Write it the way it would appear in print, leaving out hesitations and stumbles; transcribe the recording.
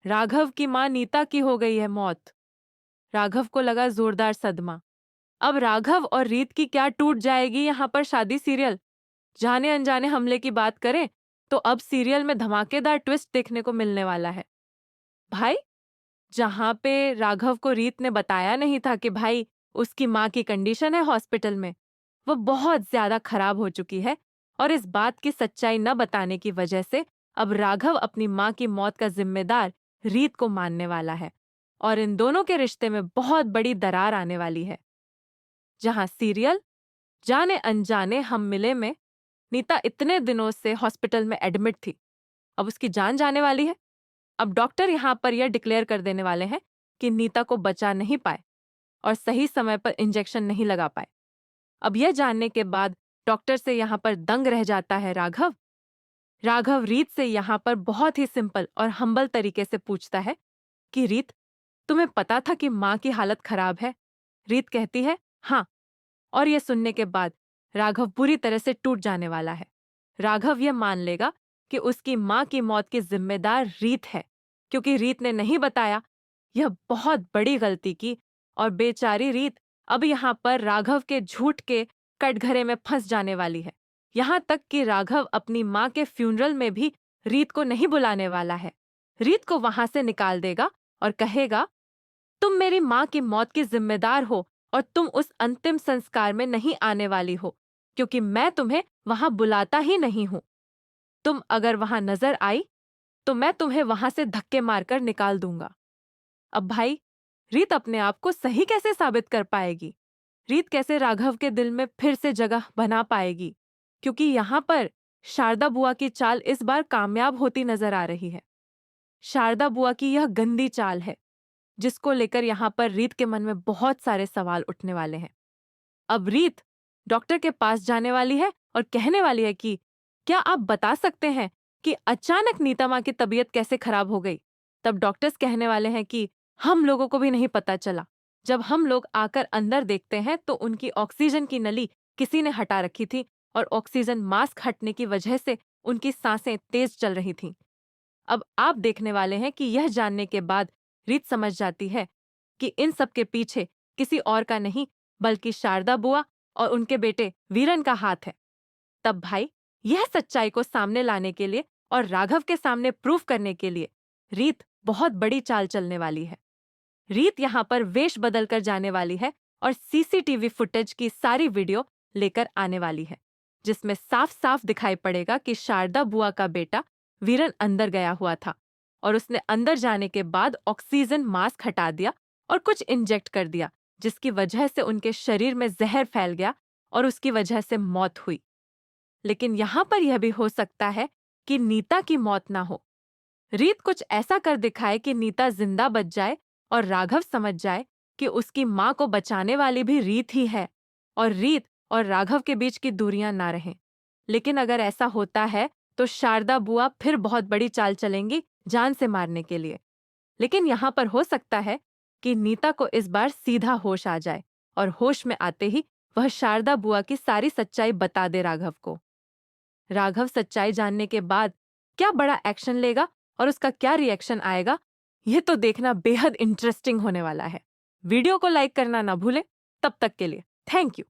राघव की मां नीता की हो गई है मौत। राघव को लगा जोरदार सदमा। अब राघव और रीत की क्या टूट जाएगी यहाँ पर शादी सीरियल। जाने अनजाने हमले की बात करें तो अब सीरियल में धमाकेदार ट्विस्ट देखने को मिलने वाला है। भाई, जहां पे राघव को रीत ने बताया नहीं था कि भाई उसकी माँ की कंडीशन है हॉस्पिटल में, वो बहुत ज्यादा खराब हो चुकी है और इस बात की सच्चाई न बताने की वजह से अब राघव अपनी माँ की मौत का जिम्मेदार रीत को मानने वाला है और इन दोनों के रिश्ते में बहुत बड़ी दरार आने वाली है। जहां सीरियल जाने अनजाने हम मिले में नीता इतने दिनों से हॉस्पिटल में एडमिट थी, अब उसकी जान जाने वाली है। अब डॉक्टर यहाँ पर यह डिक्लेयर कर देने वाले हैं कि नीता को बचा नहीं पाए और सही समय पर इंजेक्शन नहीं लगा पाए। अब यह जानने के बाद डॉक्टर से यहाँ पर दंग रह जाता है राघव। राघव रीत से यहाँ पर बहुत ही सिंपल और हम्बल तरीके से पूछता है कि रीत, तुम्हें पता था कि माँ की हालत खराब है? रीत कहती है हाँ। और यह सुनने के बाद राघव बुरी तरह से टूट जाने वाला है। राघव यह मान लेगा कि उसकी माँ की मौत की जिम्मेदार रीत है, क्योंकि रीत ने नहीं बताया। यह बहुत बड़ी गलती की और बेचारी रीत अब यहाँ पर राघव के झूठ के कटघरे में फंस जाने वाली है। यहाँ तक कि राघव अपनी माँ के फ्यूनरल में भी रीत को नहीं बुलाने वाला है। रीत को वहां से निकाल देगा और कहेगा, तुम मेरी माँ की मौत की जिम्मेदार हो और तुम उस अंतिम संस्कार में नहीं आने वाली हो, क्योंकि मैं तुम्हें वहां बुलाता ही नहीं हूं। तुम अगर वहां नजर आई तो मैं तुम्हें वहां से धक्के मारकर निकाल दूंगा। अब भाई, रीत अपने आप को सही कैसे साबित कर पाएगी? रीत कैसे राघव के दिल में फिर से जगह बना पाएगी? क्योंकि यहाँ पर शारदा बुआ की चाल इस बार कामयाब होती नजर आ रही है। शारदा बुआ की यह गंदी चाल है जिसको लेकर यहाँ पर रीत के मन में बहुत सारे सवाल उठने वाले हैं। अब रीत डॉक्टर के पास जाने वाली है और कहने वाली है कि क्या आप बता सकते हैं कि अचानक नीता माँ की तबीयत कैसे खराब हो गई? तब डॉक्टर्स कहने वाले हैं कि हम लोगों को भी नहीं पता चला। जब हम लोग आकर अंदर देखते हैं तो उनकी ऑक्सीजन की नली किसी ने हटा रखी थी और ऑक्सीजन मास्क हटने की वजह से उनकी सांसें तेज चल रही थीं। अब आप देखने वाले हैं कि यह जानने के बाद रीत समझ जाती है कि इन सब के पीछे किसी और का नहीं बल्कि शारदा बुआ और उनके बेटे वीरन का हाथ है। तब भाई, यह सच्चाई को सामने लाने के लिए और राघव के सामने प्रूफ करने के लिए रीत बहुत बड़ी चाल चलने वाली है। रीत यहाँ पर वेश बदल कर जाने वाली है और सीसीटीवी फुटेज की सारी वीडियो लेकर आने वाली है, जिसमें साफ साफ दिखाई पड़ेगा कि शारदा बुआ का बेटा वीरन अंदर गया हुआ था और उसने अंदर जाने के बाद ऑक्सीजन मास्क हटा दिया और कुछ इंजेक्ट कर दिया, जिसकी वजह से उनके शरीर में जहर फैल गया और उसकी वजह से मौत हुई। लेकिन यहाँ पर यह भी हो सकता है कि नीता की मौत ना हो। रीत कुछ ऐसा कर दिखाए कि नीता जिंदा बच जाए और राघव समझ जाए कि उसकी माँ को बचाने वाली भी रीत ही है और रीत और राघव के बीच की दूरियां ना रहें। लेकिन अगर ऐसा होता है तो शारदा बुआ फिर बहुत बड़ी चाल चलेंगी जान से मारने के लिए। लेकिन यहाँ पर हो सकता है कि नीता को इस बार सीधा होश आ जाए और होश में आते ही वह शारदा बुआ की सारी सच्चाई बता दे राघव को। राघव सच्चाई जानने के बाद क्या बड़ा एक्शन लेगा और उसका क्या रिएक्शन आएगा, यह तो देखना बेहद इंटरेस्टिंग होने वाला है। वीडियो को लाइक करना ना भूलें। तब तक के लिए थैंक यू।